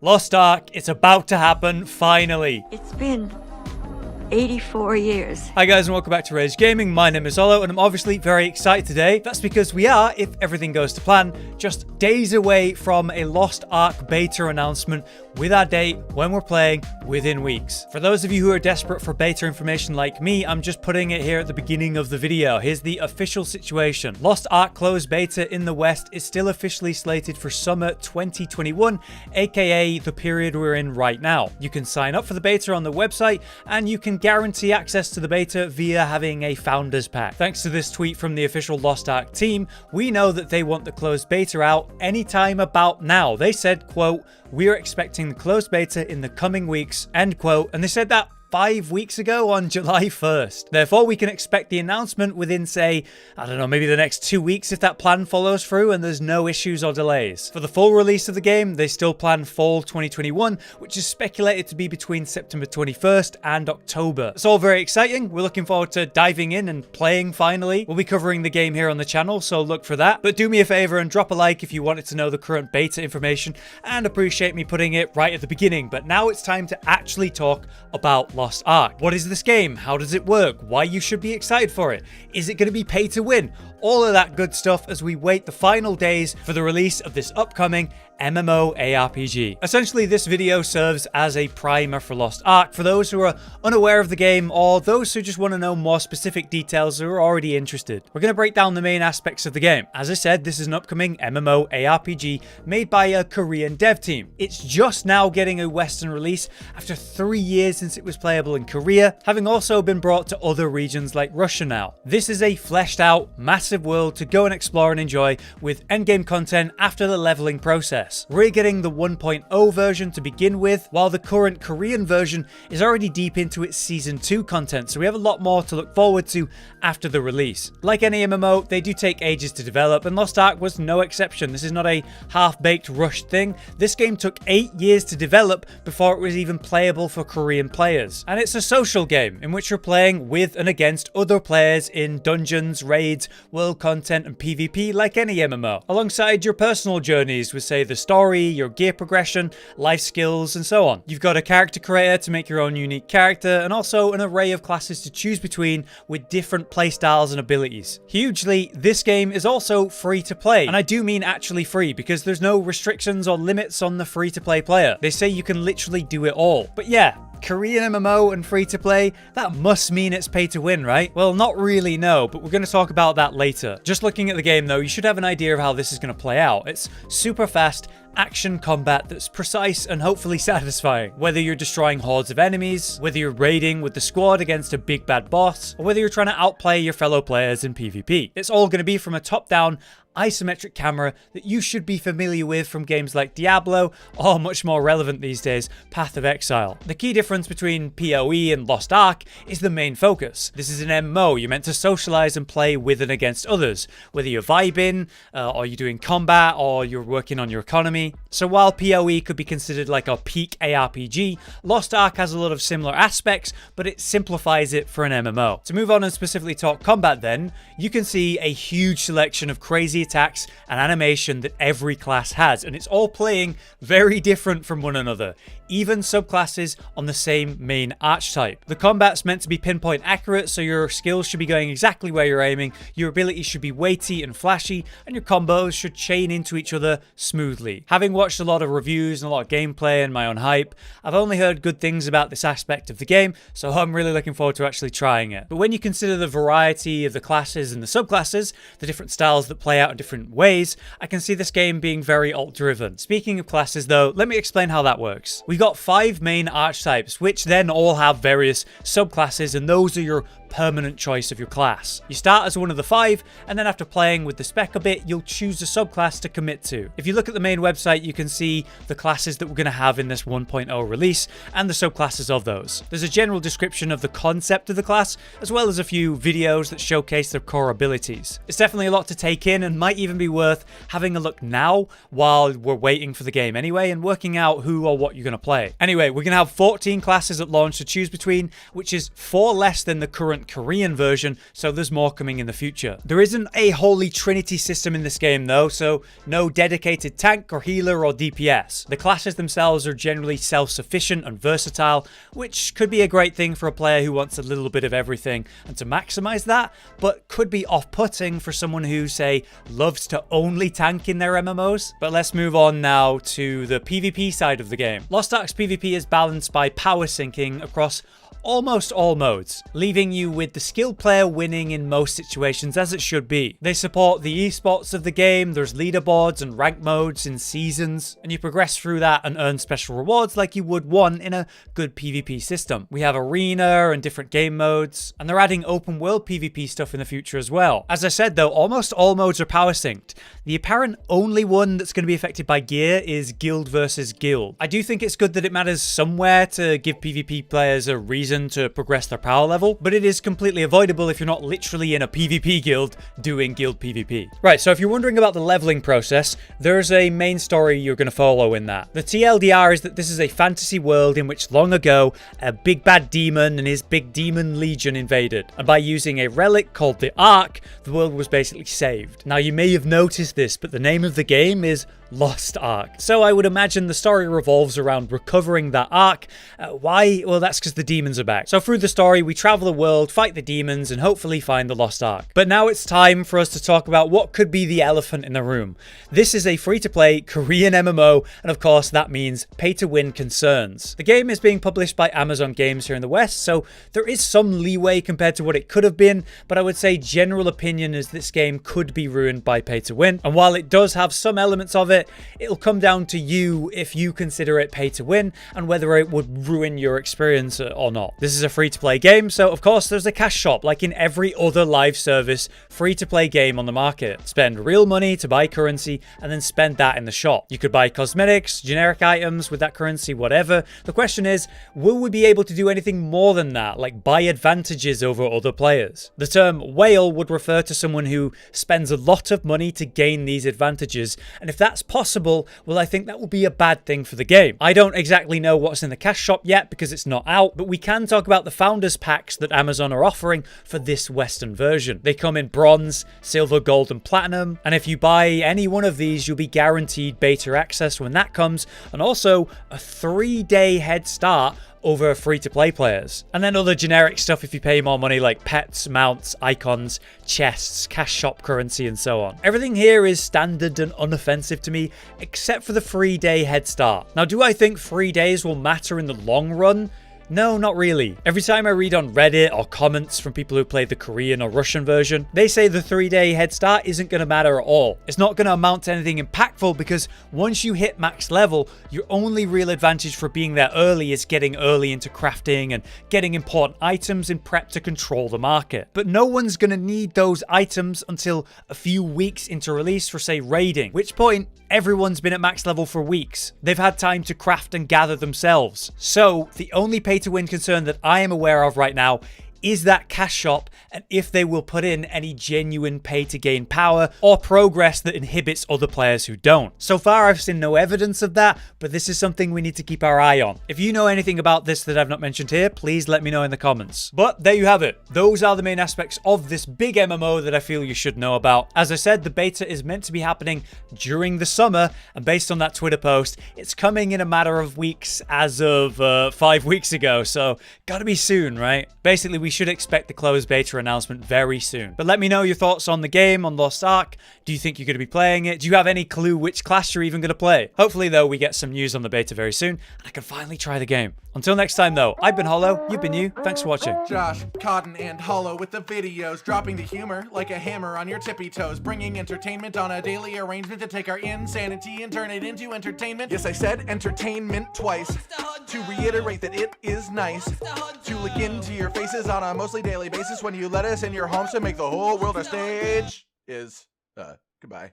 Lost Ark, it's about to happen, finally. It's been 84 years. Hi guys and welcome back to Rage Gaming. My name is Olo and I'm obviously very excited today. That's because we are, if everything goes to plan, just days away from a Lost Ark Beta announcement with our date when we're playing within weeks. For those of you who are desperate for beta information like me, I'm just putting it here at the beginning of the video. Here's the official situation. Lost Ark closed beta in the West is still officially slated for summer 2021, aka the period we're in right now. You can sign up for the beta on the website and you can guarantee access to the beta via having a founders pack. Thanks to this tweet from the official Lost Ark team, we know that they want the closed beta out anytime about now. They said, quote, "We are expecting the closed beta in the coming weeks," end quote, and they said that 5 weeks ago on July 1st. Therefore, we can expect the announcement within, say, I don't know, maybe the next 2 weeks if that plan follows through and there's no issues or delays. For the full release of the game, they still plan fall 2021, which is speculated to be between September 21st and October. It's all very exciting. We're looking forward to diving in and playing finally. We'll be covering the game here on the channel, so look for that. But do me a favor and drop a like if you wanted to know the current beta information, and appreciate me putting it right at the beginning. But now it's time to actually talk about Lost Ark. What is this game? How does it work? Why you should be excited for it? Is it going to be pay to win? All of that good stuff as we wait the final days for the release of this upcoming MMORPG. Essentially, this video serves as a primer for Lost Ark for those who are unaware of the game or those who just want to know more specific details or are already interested. We're going to break down the main aspects of the game. As I said, this is an upcoming MMORPG made by a Korean dev team. It's just now getting a Western release after 3 years since it was playable in Korea, having also been brought to other regions like Russia now. This is a fleshed out, massive world to go and explore and enjoy with endgame content after the leveling process. We're getting the 1.0 version to begin with, while the current Korean version is already deep into its Season 2 content, so we have a lot more to look forward to after the release. Like any MMO, they do take ages to develop, and Lost Ark was no exception. This is not a half-baked, rushed thing. This game took 8 years to develop before it was even playable for Korean players. And it's a social game in which you're playing with and against other players in dungeons, raids, world content, and PvP like any MMO, alongside your personal journeys with, say, the story, your gear progression, life skills, and so on. You've got a character creator to make your own unique character, and also an array of classes to choose between with different playstyles and abilities. Hugely, this game is also free to play, and I do mean actually free because there's no restrictions or limits on the free to play player. They say you can literally do it all. But yeah, Korean MMO and free to play, that must mean it's pay to win, right? Well, not really, no, but we're going to talk about that later. Just looking at the game though, you should have an idea of how this is going to play out. It's super fast action combat that's precise and hopefully satisfying. Whether you're destroying hordes of enemies, whether you're raiding with the squad against a big bad boss, or whether you're trying to outplay your fellow players in PvP. It's all going to be from a top-down isometric camera that you should be familiar with from games like Diablo, or much more relevant these days, Path of Exile. The key difference between PoE and Lost Ark is the main focus. This is an MMO. You're meant to socialize and play with and against others, whether you're vibing, or you're doing combat, or you're working on your economy. So while PoE could be considered like a peak ARPG, Lost Ark has a lot of similar aspects, but it simplifies it for an MMO. To move on and specifically talk combat then, you can see a huge selection of crazy attacks and animation that every class has, and it's all playing very different from one another, even subclasses on the same main archetype. The combat's meant to be pinpoint accurate, so your skills should be going exactly where you're aiming, your abilities should be weighty and flashy, and your combos should chain into each other smoothly. Having watched a lot of reviews and a lot of gameplay and my own hype, I've only heard good things about this aspect of the game, so I'm really looking forward to actually trying it. But when you consider the variety of the classes and the subclasses, the different styles that play out in different ways, I can see this game being very alt-driven. Speaking of classes though, let me explain how that works. We've got 5 main archetypes, which then all have various subclasses, and those are your permanent choice of your class. You start as one of the 5, and then after playing with the spec a bit, you'll choose a subclass to commit to. If you look at the main website, you can see the classes that we're going to have in this 1.0 release and the subclasses of those. There's a general description of the concept of the class, as well as a few videos that showcase their core abilities. It's definitely a lot to take in and might even be worth having a look now while we're waiting for the game anyway and working out who or what you're going to play. Anyway, we're going to have 14 classes at launch to choose between, which is 4 less than the current current Korean version, so there's more coming in the future. There isn't a holy trinity system in this game though, so no dedicated tank or healer or DPS. The classes themselves are generally self-sufficient and versatile, which could be a great thing for a player who wants a little bit of everything and to maximize that, but could be off-putting for someone who, say, loves to only tank in their MMOs. But let's move on now to the PvP side of the game. Lost Ark's PvP is balanced by power syncing across almost all modes, leaving you with the skilled player winning in most situations, as it should be. They support the esports of the game, there's leaderboards and rank modes in seasons, and you progress through that and earn special rewards like you would one in a good PvP system. We have arena and different game modes, and they're adding open world PvP stuff in the future as well. As I said though, almost all modes are power synced. The apparent only one that's going to be affected by gear is guild versus guild. I do think it's good that it matters somewhere to give PvP players a reason to progress their power level, but it is completely avoidable if you're not literally in a PvP guild doing guild PvP. Right, so if you're wondering about the leveling process, there's a main story you're going to follow in that. The TLDR is that this is a fantasy world in which long ago, a big bad demon and his big demon legion invaded, and by using a relic called the Ark, the world was basically saved. Now you may have noticed this, but the name of the game is Lost Ark. So I would imagine the story revolves around recovering that Ark. Why? Well, that's because the demons are back. So through the story, we travel the world, fight the demons, and hopefully find the Lost Ark. But now it's time for us to talk about what could be the elephant in the room. This is a free-to-play Korean MMO, and of course that means pay-to-win concerns. The game is being published by Amazon Games here in the West, so there is some leeway compared to what it could have been, but I would say general opinion is this game could be ruined by pay-to-win. And while it does have some elements of it, it'll come down to you if you consider it pay to win and whether it would ruin your experience or not. This is a free-to-play game, so of course there's a cash shop like in every other live service free-to-play game on the market. Spend real money to buy currency and then spend that in the shop. You could buy cosmetics, generic items with that currency, whatever. The question is, will we be able to do anything more than that, like buy advantages over other players? The term whale would refer to someone who spends a lot of money to gain these advantages, and if that's possible, well, I think that will be a bad thing for the game. I don't exactly know what's in the cash shop yet because it's not out, but we can talk about the founders packs that Amazon are offering for this Western version. They come in bronze, silver, gold, and platinum, and if you buy any one of these, you'll be guaranteed beta access when that comes, and also a 3-day head start over free-to-play players. And then other generic stuff if you pay more money, like pets, mounts, icons, chests, cash shop currency, and so on. Everything here is standard and unoffensive to me, except for the 3-day head start. Now, do I think 3 days will matter in the long run? No, not really. Every time I read on Reddit or comments from people who play the Korean or Russian version, they say the 3-day head start isn't going to matter at all. It's not going to amount to anything impactful because once you hit max level, your only real advantage for being there early is getting early into crafting and getting important items in prep to control the market. But no one's going to need those items until a few weeks into release for, say, raiding, which point everyone's been at max level for weeks. They've had time to craft and gather themselves. So the only pay-to-win concern that I am aware of right now is that cash shop and if they will put in any genuine pay to gain power or progress that inhibits other players who don't. So far I've seen no evidence of that, but this is something we need to keep our eye on. If you know anything about this that I've not mentioned here, please let me know in the comments. But there you have it. Those are the main aspects of this big MMO that I feel you should know about. As I said, the beta is meant to be happening during the summer, and based on that Twitter post, it's coming in a matter of weeks as of 5 weeks ago, so gotta be soon, right? Basically, we should expect the closed beta announcement very soon. But let me know your thoughts on the game, on Lost Ark. Do you think you're going to be playing it? Do you have any clue which class you're even going to play? Hopefully, though, we get some news on the beta very soon, and I can finally try the game. Until next time, though, I've been Hollow, you've been you. Thanks for watching. Josh, Cotton, and Hollow with the videos, dropping the humor like a hammer on your tippy toes, bringing entertainment on a daily arrangement to take our insanity and turn it into entertainment. Yes, I said entertainment twice, to reiterate that it is nice to look into your faces on a mostly daily basis when you let us in your homes to make the whole world a stage. Goodbye.